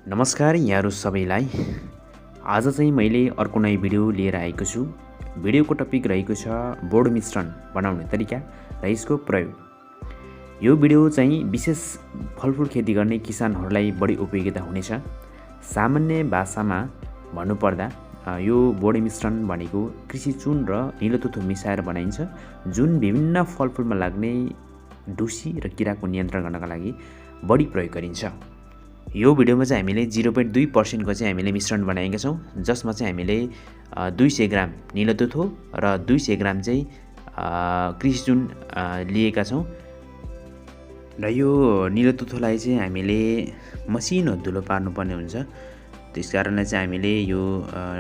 नमस्कार यहाँहरू सबैलाई। आज चाहिँ मैले अर्को नयाँ भिडियो लिएर आएको छु। भिडियोको टपिक रहेको छ बोर्ड मिश्रण बनाउने तरिका र यसको प्रयोग। यो भिडियो चाहिँ विशेष फलफुल खेती गर्ने किसानहरूलाई बढी उपयोगिता हुनेछ। सामान्य भाषामा भन्नुपर्दा यो बोर्ड मिश्रण भनेको कृषि चुन र निलो तुथो मिसाएर बनाइन्छ, जुन विभिन्न फलफुलमा लाग्ने ढुसी र किराको नियन्त्रण गर्नका लागि बढी प्रयोग गरिन्छ। यो भिडियोमा चाहिँ हामीले 0.2% को चाहिँ हामीले मिश्रण बनाएका छौँ, जसमा चाहिँ हामीले 200 ग्राम निलो तुथो र 200 ग्राम चाहिँ कृषि चुन लिएका छौँ। र यो निलो तुथोलाई चाहिँ हामीले मसिनो धुलो पार्नुपर्ने हुन्छ। त्यस कारणले चाहिँ हामीले यो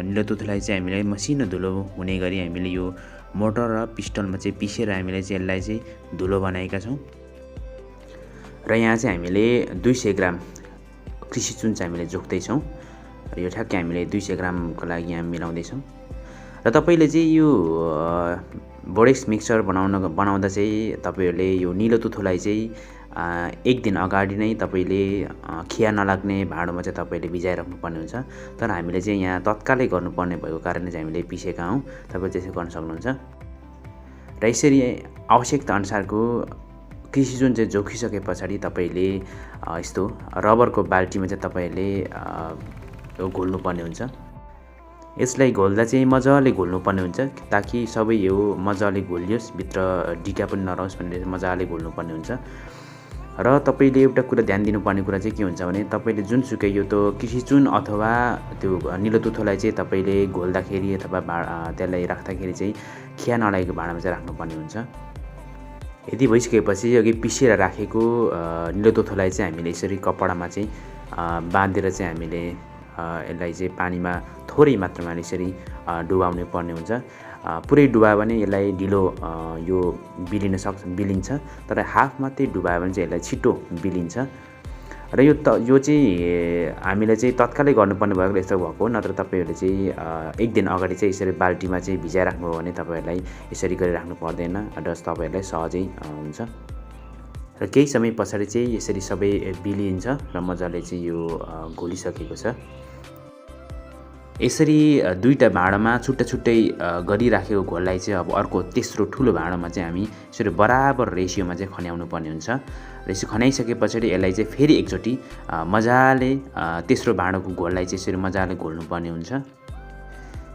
निलो तुथोलाई चाहिँ हामीले मसिनो धुलो हुने गरी हामीले यो मोटर र पिस्टलमा चाहिँ पिसेर हामीले चाहिँ यसलाई चाहिँ धुलो बनाएका छौँ। र यहाँ चाहिँ हामीले 200 ग्राम कृषि चुन चाहिँ हामीले जोख्दैछौँ र यो ठ्याक्कै हामीले 200 ग्रामको लागि यहाँ मिलाउँदैछौँ। र तपाईँले चाहिँ यो बोर्डेक्स मिक्सचर बनाउँदा चाहिँ तपाईँहरूले यो निलो तुथोलाई चाहिँ एक दिन अगाडि नै तपाईँले खिया नलाग्ने भाँडोमा चाहिँ तपाईँले भिजाइराख्नुपर्ने हुन्छ। तर हामीले चाहिँ यहाँ तत्कालै गर्नुपर्ने भएको कारणले चाहिँ हामीले पिसेका हौँ। तपाईँ त्यसै गर्न सक्नुहुन्छ। र यसरी आवश्यकता अनुसारको कृषि चुन चाहिँ जोखिसके पछाडि तपाईँले यस्तो रबरको बाल्टीमा चाहिँ तपाईँले घोल्नुपर्ने हुन्छ। यसलाई घोल्दा चाहिँ मजाले घोल्नुपर्ने हुन्छ ताकि सबै यो मजाले घोलियोस्, भित्र डिका पनि नरहोस् भनेर मजाले घोल्नुपर्ने हुन्छ। र तपाईँले एउटा कुरा ध्यान दिनुपर्ने कुरा चाहिँ के हुन्छ भने तपाईँले जुनसुकै यो त कृषि चुन अथवा त्यो निलो तुथोलाई चाहिँ तपाईँले घोल्दाखेरि अथवा त्यसलाई राख्दाखेरि चाहिँ खिया नलागेको भाँडामा चाहिँ राख्नुपर्ने हुन्छ। यदि भइसकेपछि अघि पिसेर राखेको निलो तुथोलाई चाहिँ हामीले यसरी कपडामा चाहिँ बाँधेर चाहिँ हामीले यसलाई चाहिँ पानीमा थोरै मात्रामा यसरी डुबाउनु पर्ने हुन्छ। पुरै डुबायो भने यसलाई ढिलो यो बिलिन्छ, तर हाफ मात्रै डुबायो भने चाहिँ यसलाई छिटो बिलिन्छ। र यो चाहिँ हामीले चाहिँ तत्कालै गर्नुपर्ने भएको यस्तो भएको हो। नत्र तपाईँहरूले चाहिँ एक दिन अगाडि चाहिँ यसरी बाल्टीमा चाहिँ भिजाइराख्नु हो भने तपाईँहरूलाई यसरी गरिराख्नु पर्दैन र तपाईँहरूलाई सहजै हुन्छ। र केही समय पछाडि चाहिँ यसरी सबै बिलिन्छ र मजाले चाहिँ यो घोलिसकेको छ। यसरी दुईवटा भाँडामा छुट्टै छुट्टै गरिराखेको घोललाई चाहिँ अब अर्को तेस्रो ठुलो भाँडामा चाहिँ हामी यसरी बराबर रेसियोमा चाहिँ खन्याउनु पर्ने हुन्छ। र यसरी खन्याइसके पछाडि यसलाई चाहिँ फेरि एकचोटि मजाले तेस्रो भाँडाको घोललाई चाहिँ यसरी मजाले घोल्नुपर्ने हुन्छ।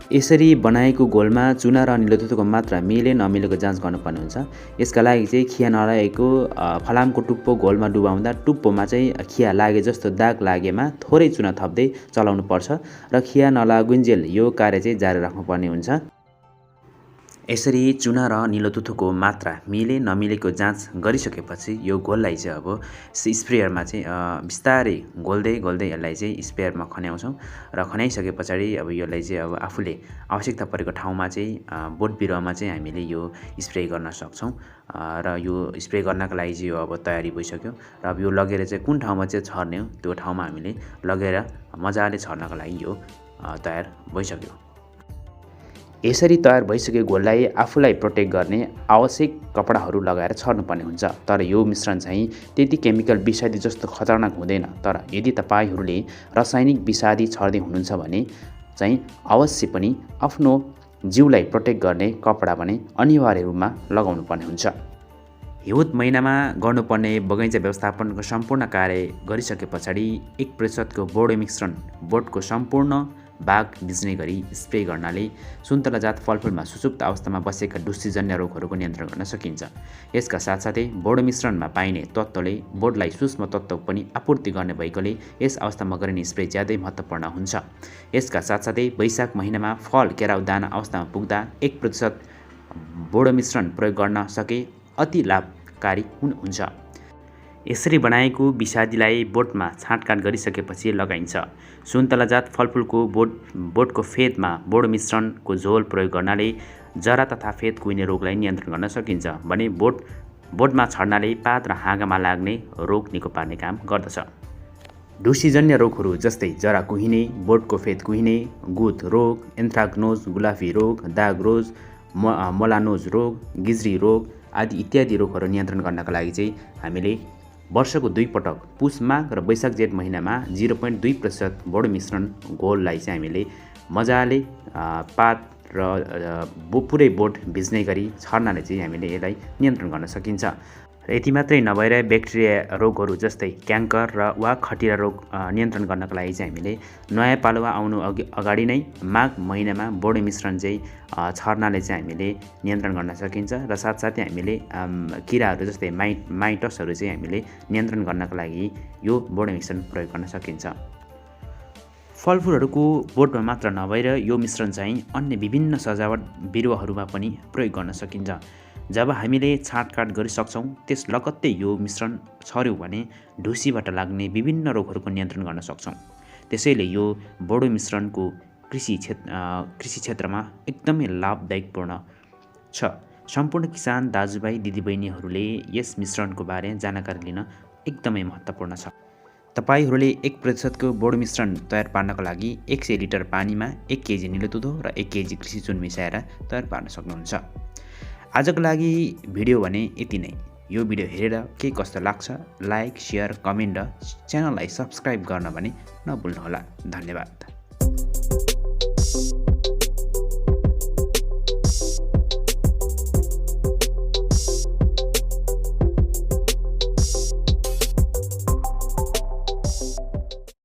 यसरी बनाएको घोलमा चुना र निलो तुथोको मात्रा मिले नमिलेको जाँच गर्नुपर्ने हुन्छ। यसका लागि चाहिँ खिया नलागेको फलामको टुप्पो घोलमा डुबाउँदा टुप्पोमा चाहिँ खिया लागे जस्तो दाग लागेमा थोरै चुना थप्दै चलाउनु पर्छ र खिया नलागुन्जेल यो कार्य चाहिँ जारी राख्नुपर्ने हुन्छ। यसरी चुना र निलो तुथोको मात्रा मिले नमिलेको जाँच गरिसकेपछि यो घोललाई चाहिँ अब स्प्रेयरमा चाहिँ बिस्तारै घोल्दै यसलाई चाहिँ स्प्रेयरमा खन्याउँछौँ। र खन्याइसके पछाडि अब यसलाई चाहिँ अब आफूले आवश्यकता परेको ठाउँमा चाहिँ बोट बिरुवामा चाहिँ हामीले यो स्प्रे गर्न सक्छौँ। र यो स्प्रे गर्नका लागि चाहिँ यो अब तयारी भइसक्यो। र अब यो लगेर चाहिँ कुन ठाउँमा चाहिँ छर्ने हो त्यो ठाउँमा हामीले लगेर मजाले छर्नका लागि यो तयार भइसक्यो। यसरी तयार भइसकेको घोललाई आफूलाई प्रोटेक्ट गर्ने आवश्यक कपडाहरू लगाएर छर्नुपर्ने हुन्छ। तर यो मिश्रण चाहिँ त्यति केमिकल विषादी जस्तो खतरनाक हुँदैन। तर यदि तपाईँहरूले रासायनिक विषादी छर्दै हुनुहुन्छ भने चाहिँ अवश्य पनि आफ्नो जिउलाई प्रोटेक्ट गर्ने कपडा पनि अनिवार्य रूपमा लगाउनु पर्ने हुन्छ। हिउँद महिनामा गर्नुपर्ने बगैँचा व्यवस्थापनको सम्पूर्ण कार्य गरिसके पछाडि 1% को बोर्ड मिश्रण बोटको सम्पूर्ण बाग भिज्ने गरी स्प्रे गर्नाले सुन्तला जात फलफुलमा सुसुप्त अवस्थामा बसेका ढुसीजन्य रोगहरूको नियन्त्रण गर्न सकिन्छ। यसका साथसाथै बोर्ड मिश्रणमा पाइने तत्त्वले बोर्डलाई सूक्ष्म तत्त्व पनि आपूर्ति गर्ने भएकोले यस अवस्थामा गरिने स्प्रे ज्यादै महत्त्वपूर्ण हुन्छ। यसका साथसाथै वैशाख महिनामा फल केराउ दाना अवस्थामा पुग्दा 1% बोर्ड मिश्रण प्रयोग गर्न सके अति लाभकारी हुन्छ। यसरी बनाएको विषादीलाई बोटमा छाँटकाट गरिसकेपछि लगाइन्छ। सुन्तला जात फलफुलको बोटको फेदमा बोर्ड मिश्रणको झोल प्रयोग गर्नाले जरा तथा फेद कुहिने रोगलाई नियन्त्रण गर्न सकिन्छ भने बोटमा छर्नाले पात र हाँगामा लाग्ने रोग निको पार्ने काम गर्दछ। ढुसीजन्य रोगहरू जस्तै जरा कुहिने, बोटको फेद कुहिने, गुथ रोग, एन्थ्राक्नोज, गुलाफी रोग, दाग रोग, मोलानोज रोग, गिज्री रोग आदि इत्यादि रोगहरू नियन्त्रण गर्नका लागि चाहिँ हामीले वर्षको 2 पटक पुस माघ र वैशाख जेठ महिनामा 0.2% बोडो मिश्रण घोललाई चाहिँ हामीले मजाले पात र पुरै बोट भिज्ने गरी छर्नाले चाहिँ हामीले यसलाई नियन्त्रण गर्न सकिन्छ। र यति मात्रै नभएर ब्याक्टेरिया रोगहरू जस्तै क्याङ्कर वा खटिरा रोग नियन्त्रण गर्नका लागि चाहिँ हामीले नयाँ पालुवा आउनु अगाडि नै माघ महिनामा बोडो मिश्रण चाहिँ छर्नाले चाहिँ हामीले नियन्त्रण गर्न सकिन्छ। र साथसाथै हामीले किराहरू जस्तै माइटसहरू चाहिँ हामीले नियन्त्रण गर्नका लागि यो बोडो मिश्रण प्रयोग गर्न सकिन्छ। फलफुलहरूको बोटमा मात्र नभएर यो मिश्रण चाहिँ अन्य विभिन्न सजावट बिरुवाहरूमा पनि प्रयोग गर्न सकिन्छ। जब हामीले छाँटकाट गरिसक्छौँ त्यस लगत्तै यो मिश्रण छर्यौँ भने ढुसीबाट लाग्ने विभिन्न रोगहरूको नियन्त्रण गर्न सक्छौँ। त्यसैले यो बोडो मिश्रणको कृषि क्षेत्रमा एकदमै लाभदायकपूर्ण छ। सम्पूर्ण किसान दाजुभाइ दिदीबहिनीहरूले यस मिश्रणको बारे जानकारी लिन एकदमै महत्त्वपूर्ण छ। तपाईहरूले 1% बोडो मिश्रण तयार पार्नको लागि 100 लिटर पानीमा 1 केजी निलो तुधो र 1 केजी कृषि चुन मिसाएर तयार पार्न सक्नुहुन्छ। आजको लागि भिडियो भने यति नै। यो भिडियो हेरेर के कस्तो लाग्छ लाइक, सेयर, कमेन्ट र च्यानललाई सब्स्क्राइब गर्न भने नभुल्नुहोला। धन्यवाद।